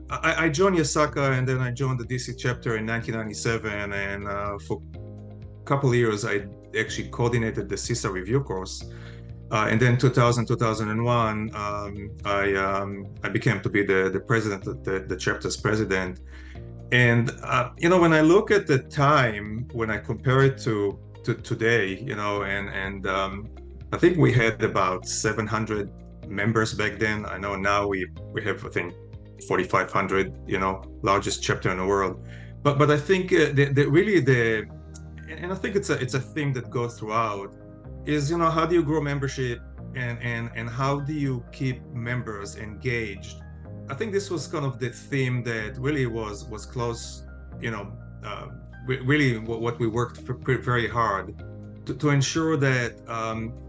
I joined ISACA, and then I joined the DC chapter in 1997, and for a couple of years I actually coordinated the CISA review course. And then 2000, 2001, I became to be the president, the chapter's president. And when I look at the time, when I compare it to today, and I think we had about 700 members back then. I know now we have, I think, 4,500, largest chapter in the world. But I think and I think it's a theme that goes throughout, is how do you grow membership, and how do you keep members engaged. I think this was kind of the theme that really was close, you know, uh, really what we worked very hard to ensure that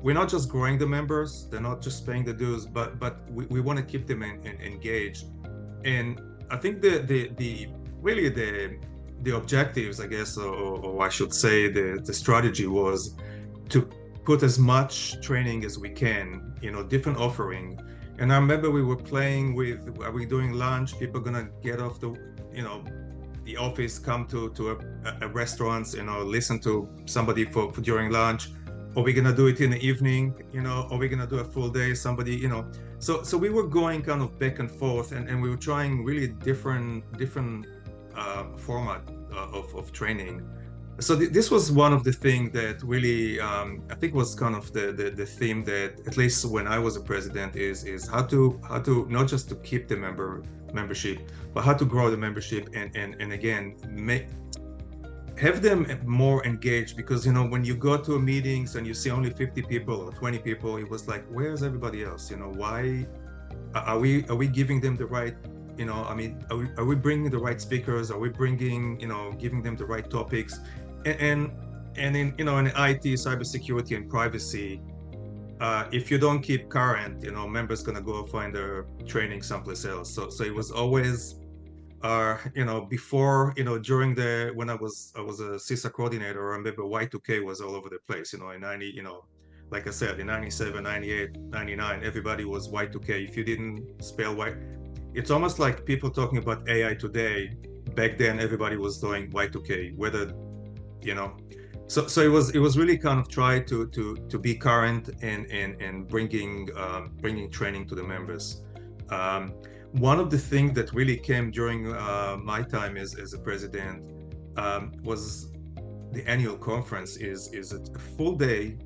we're not just growing the members, they're not just paying the dues, but we want to keep them engaged. And I think the really the objectives, I guess, or I should say the strategy was to put as much training as we can, different offering. And I remember we were playing with, are we doing lunch? People gonna get off the office, come to a restaurant, listen to somebody for during lunch. Or we're gonna do it in the evening, or we're gonna do a full day, somebody. So we were going kind of back and forth, and we were trying really different format of training. So this was one of the things that really I think was kind of the theme that, at least when I was a president, is how to not just to keep the membership, but how to grow the membership, and again have them more engaged. Because when you go to meetings and you see only 50 people or 20 people, it was like, where's everybody else? Why are we giving them the right, I mean, are we bringing the right speakers? Are we bringing, giving them the right topics? And in in IT, cybersecurity, and privacy, if you don't keep current, members gonna go find their training someplace else. So it was always, before, during when I was a CISA coordinator, I remember Y2K was all over the place. In 90, like I said, in 97, 98, 99, everybody was Y2K. If you didn't spell Y, it's almost like people talking about AI today. Back then, everybody was doing Y2K, whether you know so it was really kind of try to be current, and bringing training to the members. One of the things that really came during my time as a president was the annual conference. Is a full day,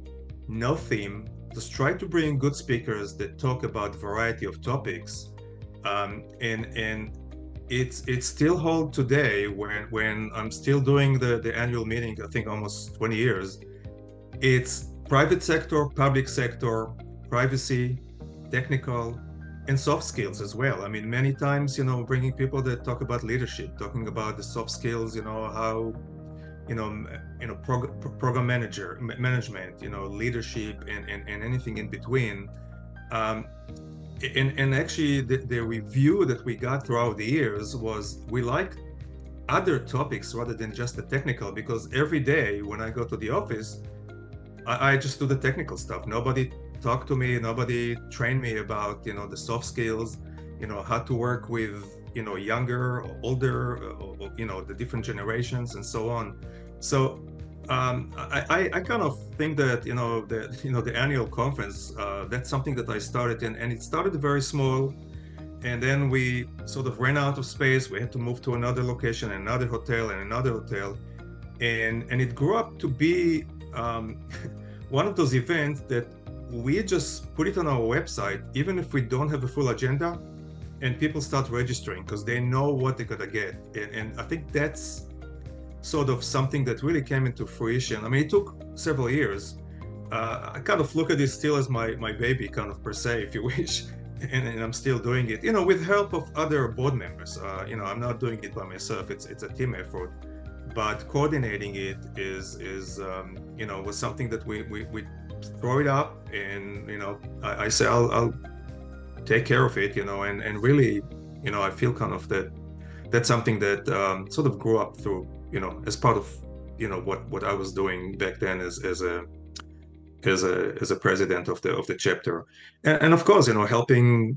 no theme, just try to bring good speakers that talk about variety of topics. And it's still hold today, when I'm still doing the annual meeting, I think almost 20 years. It's private sector, public sector, privacy, technical, and soft skills as well. I mean, many times, bringing people that talk about leadership, talking about the soft skills, how, program management, leadership, and anything in between. Um, and actually, the review that we got throughout the years was, we like other topics rather than just the technical, because every day when I go to the office, I just do the technical stuff. Nobody talked to me, nobody trained me about, the soft skills, how to work with, younger or older, or, the different generations and so on. So I kind of think that, the annual conference, that's something that I started in, and it started very small. And then we sort of ran out of space. We had to move to another location, another hotel, and another hotel. And it grew up to be one of those events that we just put it on our website, even if we don't have a full agenda, and people start registering because they know what they're gonna get. And I think that's sort of something that really came into fruition. I mean, it took several years. I kind of look at it still as my baby, kind of, per se, if you wish. And I'm still doing it, with help of other board members. I'm not doing it by myself. It's a team effort. But coordinating it was something that we throw it up, and I say I'll take care of it, and really, I feel kind of that's something that sort of grew up through, as part of what I was doing back then as a president of the chapter. And of course, helping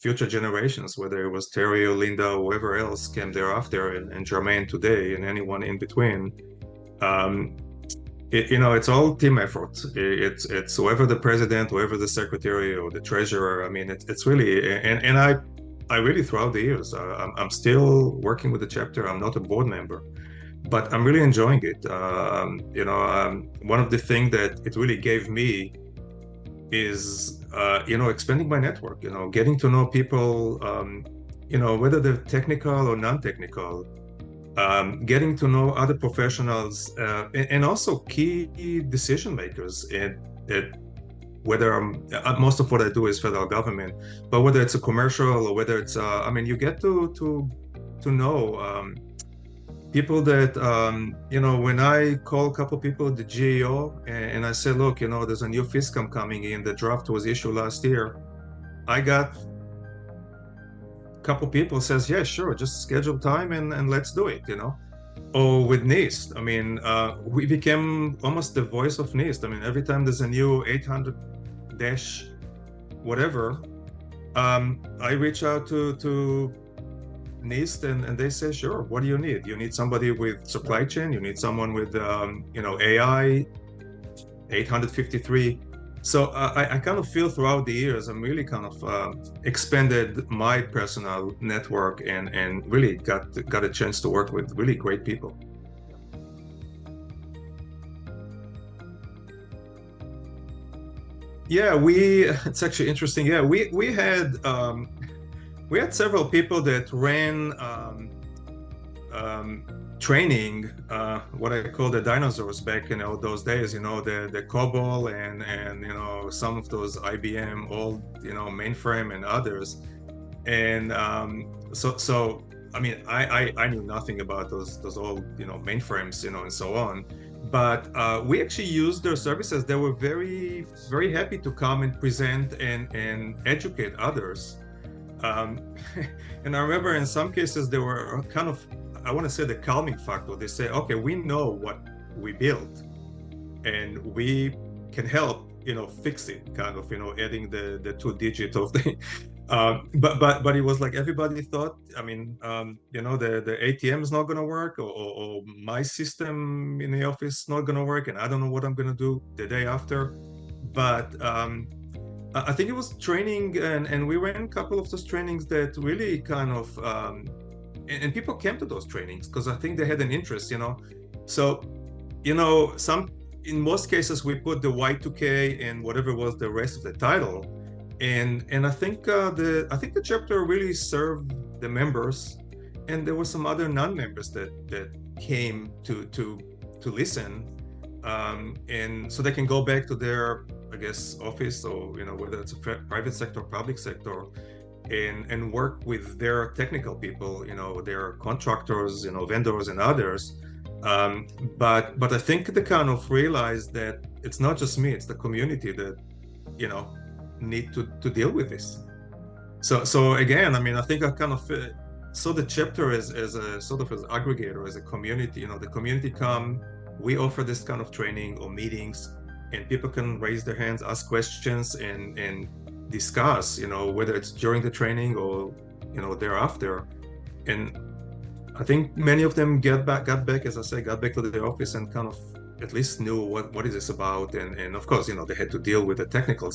future generations, whether it was Terry or Linda or whoever else came thereafter, and Jermaine today, and anyone in between. Um, it's all team effort. It's whoever the president, whoever the secretary or the treasurer. I mean, it's really, and I really throughout the years, I'm still working with the chapter. I'm not a board member, but I'm really enjoying it. One of the things that it really gave me is, expanding my network. Getting to know people. Whether they're technical or non-technical. Getting to know other professionals, and also key decision makers. Whether most of what I do is federal government, but whether it's a commercial or whether it's, you get to know people that, when I call a couple of people at the GAO and I say, look, there's a new FISCAM coming in, the draft was issued last year. I got couple people says, yeah, sure, just schedule time and let's do it, Or with NIST, we became almost the voice of NIST. Every time there's a new 800 dash whatever, I reach out to NIST and they say, sure, what do you need? You need somebody with supply chain, you need someone with, AI, 853. So I kind of feel throughout the years, I'm really kind of expanded my personal network and really got a chance to work with really great people. Yeah, it's actually interesting. Yeah, we had several people that ran training, what I call the dinosaurs back in those days, the COBOL and some of those IBM old, mainframe and others. And so I knew nothing about those old, mainframes, and so on. But we actually used their services. They were very, very happy to come and present and educate others. And I remember in some cases they were kind of, I want to say, the calming factor. They say, okay, we know what we built and we can help, fix it, kind of, adding the 2 digit of the, but it was like everybody thought, the ATM is not going to work, or my system in the office is not going to work, and I don't know what I'm going to do the day after. But I think it was training, and we ran a couple of those trainings that really kind of, and people came to those trainings because I think they had an interest, So, in most cases, we put the Y2K and whatever was the rest of the title. And I think the chapter really served the members, and there were some other non-members that came to listen. And so they can go back to their, I guess, office, or, whether it's a private sector, public sector, and work with their technical people, their contractors, vendors and others. But I think they kind of realized that it's not just me, it's the community that, need to deal with this. So again, I think I kind of saw the chapter as a sort of as aggregator, as a community. The community come, we offer this kind of training or meetings, and people can raise their hands, ask questions, and discuss, whether it's during the training or, thereafter. And I think many of them got back, as I say, got back to the office and kind of at least knew what is this about. And of course, they had to deal with the technical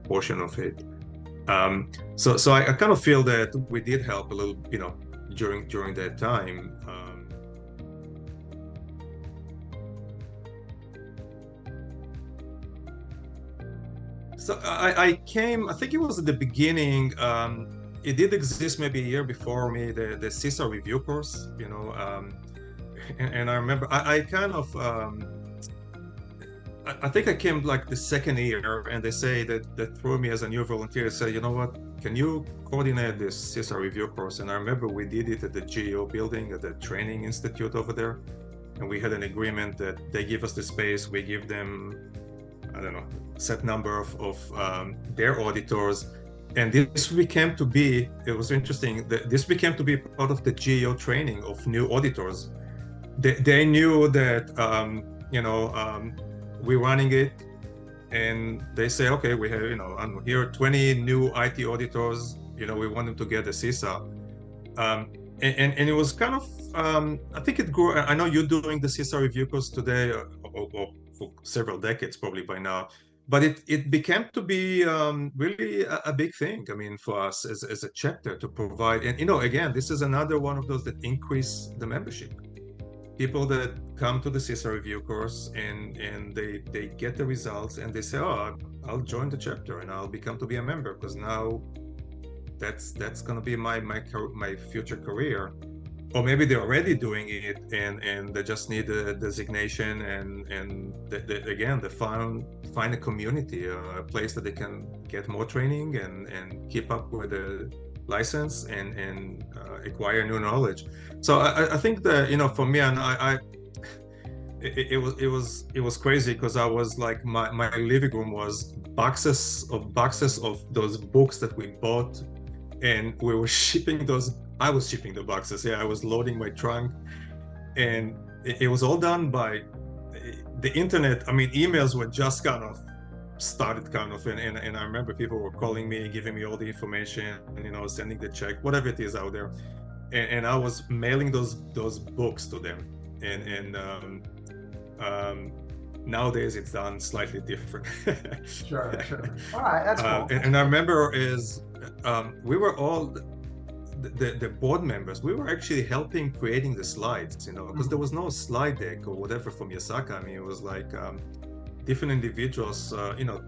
portion of it. So I kind of feel that we did help a little, during that time. So I came, I think it was at the beginning. It did exist maybe a year before me, the CISA review course, and I remember I kind of, I think I came like the second year, and they say that threw me as a new volunteer, say, you know what, can you coordinate this CISA review course? And I remember we did it at the GEO building, at the training institute over there. And we had an agreement that they give us the space, we give them, I don't know, set number of their auditors. And this became to be, it was interesting, this became to be part of the GEO training of new auditors. They knew that, we're running it, and they say, okay, we have, here 20 new IT auditors. we want them to get a CISA. And it was kind of, I think it grew. I know you're doing the CISA review course today, or for several decades probably by now, but it became to be really a big thing. I mean, for us as a chapter to provide, and again, this is another one of those that increase the membership. People that come to the CISA review course and they get the results and they say, oh, I'll join the chapter and I'll become to be a member because now that's going to be my future career. Or maybe they're already doing it and they just need a designation and again they find a community, a place that they can get more training and keep up with the license and acquire new knowledge. So I think that for me, and it was crazy because I was like my living room was boxes of those books that we bought, and we were shipping those. I was shipping the boxes. Yeah, I was loading my trunk, and it was all done by the internet. I mean, emails were just kind of started and I remember people were calling me, giving me all the information, sending the check, whatever it is out there, and I was mailing those books to them, and nowadays it's done slightly different. Sure. All right, that's cool. And I remember we were all the board members. We were actually helping creating the slides, because there was no slide deck or whatever from ISACA. I mean, it was like different individuals,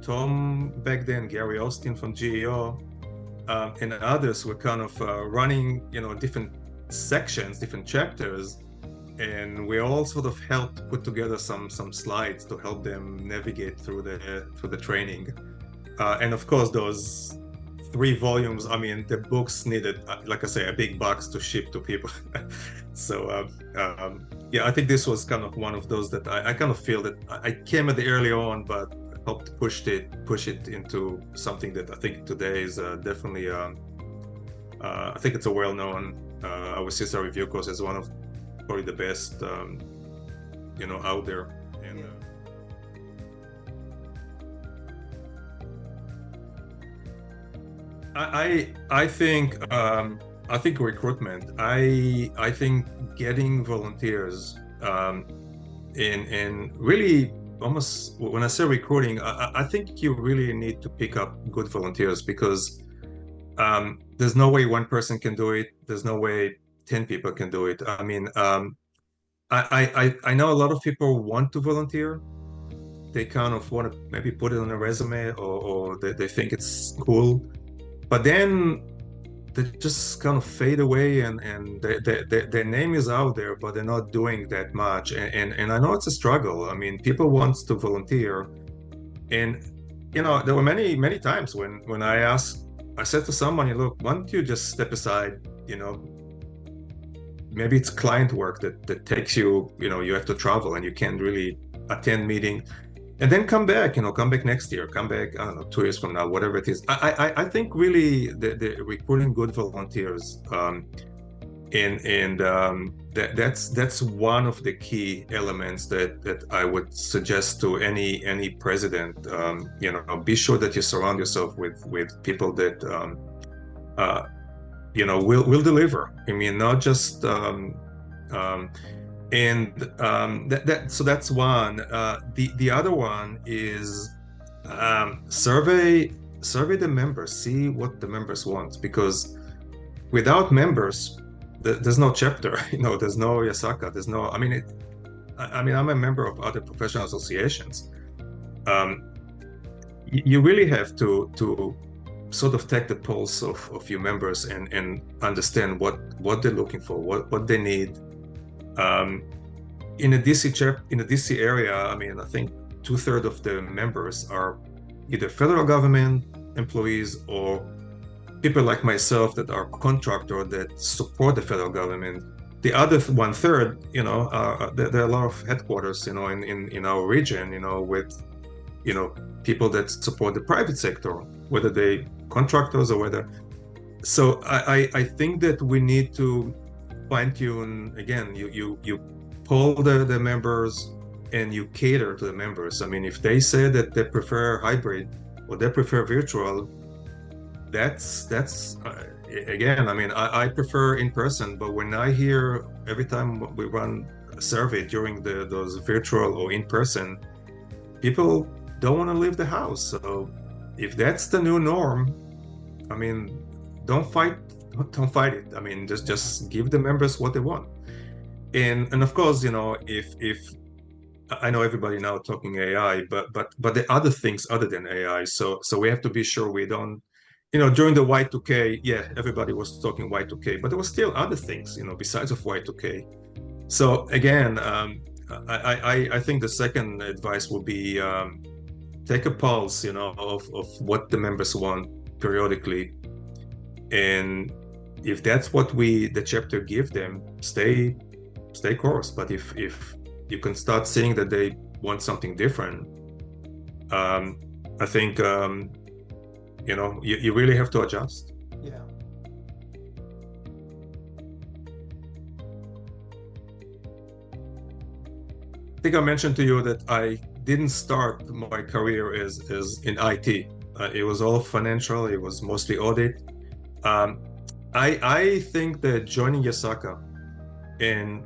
Tom back then, Gary Austin from GEO, and others were kind of running, different sections, different chapters, and we all sort of helped put together some slides to help them navigate through the training. And of course, those 3 volumes, I mean, the books needed, like I say, a big box to ship to people. So yeah, I think this was kind of one of those that I kind of feel that I came at the early on, but helped push it into something that I think today is definitely, I think it's a well-known, our CISA review course is one of probably the best, out there. And I think recruitment. I think getting volunteers, and really almost when I say recruiting, I think you really need to pick up good volunteers because there's no way one person can do it. There's no way 10 people can do it. I mean, I know a lot of people want to volunteer. They kind of want to maybe put it on a resume or they think it's cool. But then they just kind of fade away and their name is out there, but they're not doing that much. And I know it's a struggle. I mean, people want to volunteer. And, there were many times when I said to someone, look, why don't you just step aside, maybe it's client work that takes you, you have to travel and you can't really attend meeting. And then come back next year, come back, I don't know, 2 years from now, whatever it is. I think really the recruiting good volunteers, that's one of the key elements that I would suggest to any president. Be sure that you surround yourself with people that will deliver. I mean, not just so that's one. The other one is survey the members, see what the members want, because without members, there's no chapter. There's no ISACA. There's no. I mean, I'm a member of other professional associations. You really have to sort of take the pulse of your members and understand what they're looking for, what they need. In the DC area, I mean, I think 2/3 of the members are either federal government employees or people like myself that are contractor that support the federal government. The other 1/3, there are a lot of headquarters, in our region, with, people that support the private sector, whether they contractors or whether. So I think that we need to fine tune again. You poll the members and you cater to the members. I mean, if they say that they prefer hybrid or they prefer virtual, that's again, I mean, I prefer in person, but when I hear every time we run a survey during those virtual or in person, people don't want to leave the house. So if that's the new norm, I mean, don't fight it. I mean, just give the members what they want. And of course, you know, if I know everybody now talking AI, but the other things other than AI. So we have to be sure we don't, you know, during the Y2K, yeah, everybody was talking Y2K, but there was still other things, you know, besides of Y2K. So again, I think the second advice will be take a pulse, you know, of what the members want periodically, and if that's what the chapter give them, stay course. But if you can start seeing that they want something different, I think you know, you really have to adjust. Yeah. I think I mentioned to you that I didn't start my career as in IT. It was all financial. It was mostly audit. I think that joining ISACA and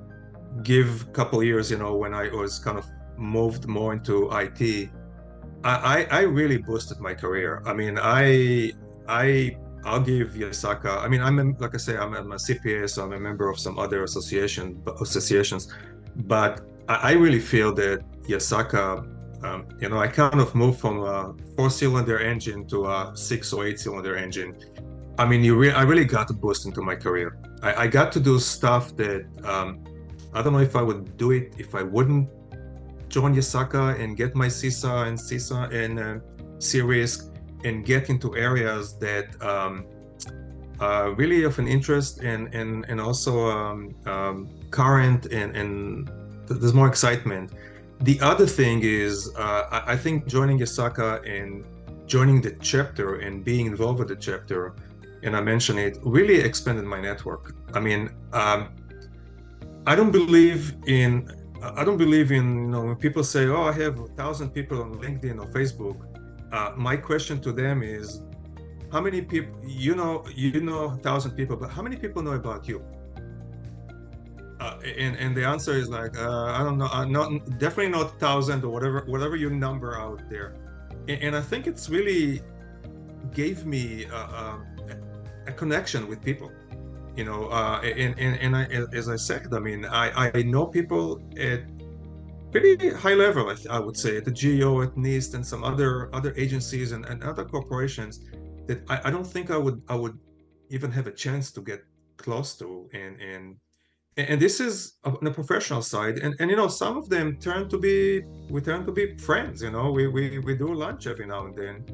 give a couple years, you know, when I was kind of moved more into IT, I really boosted my career. I mean, I'll give ISACA. I mean, like I say, I'm a CPA, so I'm a member of some other associations, but I really feel that ISACA, you know, I kind of moved from a 4-cylinder engine to a 6 or 8-cylinder engine. I mean, I really got a boost into my career. I got to do stuff that I don't know if I would do it if I wouldn't join ISACA and get my CISA and C-Risk and get into areas that are really of an interest and also current and there's more excitement. The other thing is I think joining ISACA and joining the chapter and being involved with the chapter, and I mentioned it, really expanded my network. I mean, I don't believe in, you know, when people say, oh, I have 1,000 people on LinkedIn or Facebook. My question to them is, how many people, you know 1,000 people, but how many people know about you? And the answer is like, I don't know, definitely not 1,000 or whatever your number out there. And I think it's really gave me a connection with people. You know, and as I said, I mean, I know people at pretty high level, I would say, at the GEO, at NIST, and some other agencies and other corporations that I don't think I would even have a chance to get close to. And this is on the professional side, and you know, some of them turn to be friends. You know, we do lunch every now and then.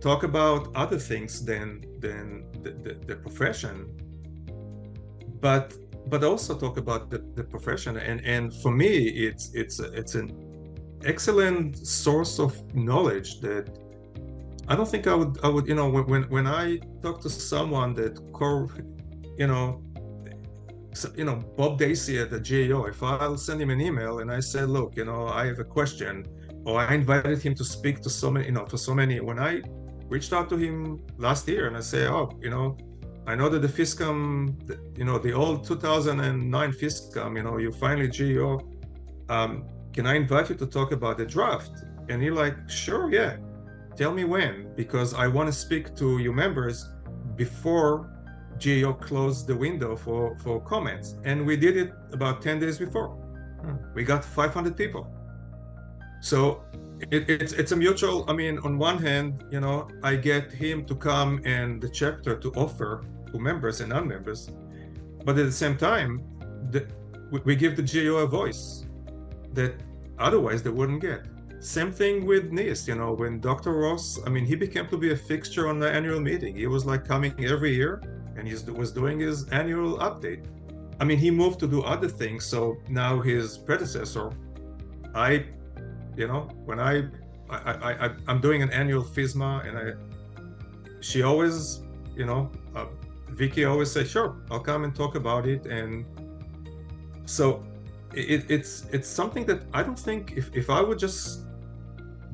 Talk about other things than the profession, but also talk about the profession. And for me, it's an excellent source of knowledge that I don't think I would you know, when I talk to someone that you know, Bob Dacey at the GAO, if I'll send him an email and I say, look, you know, I have a question, or I invited him to speak to so many, you know, for so many, when I reached out to him last year and I say, oh, you know, I know that the FISCOM, you know, the old 2009 FISCOM, you know, you finally GEO, can I invite you to talk about the draft? And he like, sure, yeah, tell me when, because I want to speak to your members before GEO closed the window for comments. And we did it about 10 days before. We got 500 people. So it's a mutual, I mean, on one hand, you know, I get him to come and the chapter to offer to members and non-members, but at the same time, we give the GEO a voice that otherwise they wouldn't get. Same thing with NIST, you know, when Dr. Ross, I mean, he became to be a fixture on the annual meeting. He was like coming every year and he was doing his annual update. I mean, he moved to do other things. So now his predecessor, you know, when I'm doing an annual FISMA, and she always, you know, Vicky always says, sure, I'll come and talk about it. And so it's something that I don't think if I would just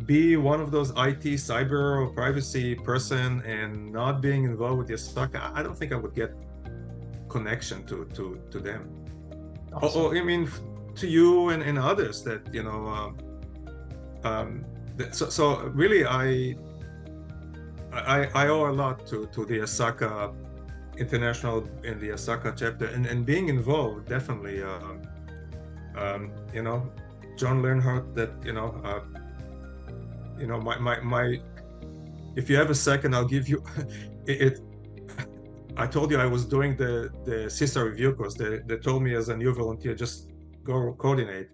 be one of those IT cyber or privacy person and not being involved with ISACA, I don't think I would get connection to them. Awesome. Or I mean, to you and others that, you know, so really I owe a lot to the ISACA International and the ISACA chapter, and being involved, definitely, you know, John Learnhardt, that, you know, my if you have a second, I'll give you it. I told you I was doing the CISA review course. They told me as a new volunteer, just go coordinate.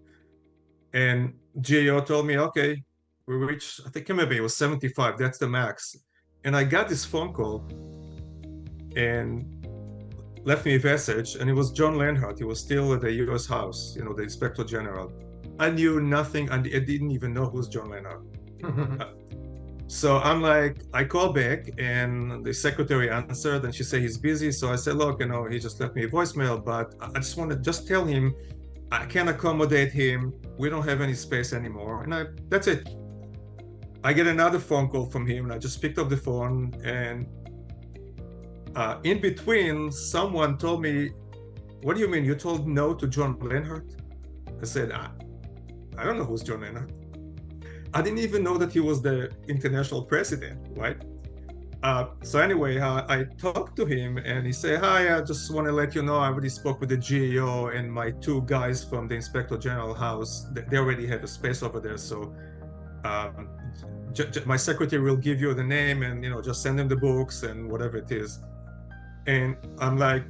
And GAO told me, okay, we reached, I think maybe it was 75, that's the max. And I got this phone call and left me a message, and it was John Learnhardt. He was still at the US House, you know, the Inspector General. I knew nothing, I didn't even know who's John Learnhardt. So I'm like, I call back and the secretary answered and she said he's busy. So I said, look, you know, he just left me a voicemail, but I just want to just tell him I can't accommodate him. We don't have any space anymore. And that's it. I get another phone call from him and I just picked up the phone, and in between, someone told me, what do you mean? You told no to John Learnhardt? I said, I don't know who's John Learnhardt. I didn't even know that he was the international president, right? So anyway, I talked to him and he said, hi, I just want to let you know I already spoke with the GAO and my two guys from the Inspector General House. They already have a space over there. So my secretary will give you the name and, you know, just send him the books and whatever it is. And I'm like,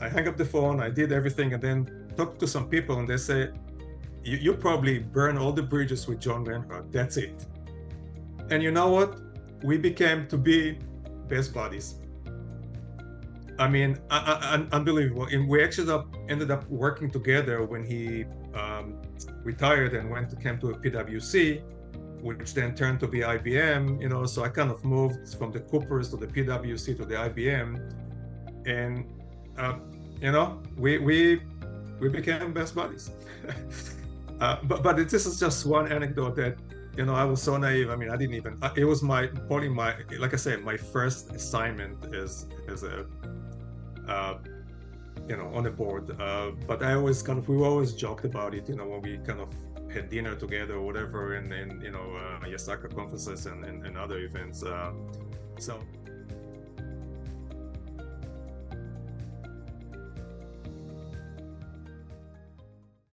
I hang up the phone, I did everything, and then talked to some people and they say, you probably burn all the bridges with John Learnhardt. That's it. And you know what? We became to be best buddies. I mean, unbelievable. And we actually ended up working together when he retired and came to a PwC, which then turned to be IBM. You know, so I kind of moved from the Coopers to the PwC to the IBM, and you know, we became best buddies. But this is just one anecdote that, you know, I was so naive. I mean, I didn't even, it was probably my, like I said, my first assignment as a, you know, on the board. But I always we always joked about it, you know, when we kind of had dinner together or whatever, and you know, ISACA conferences and other events. So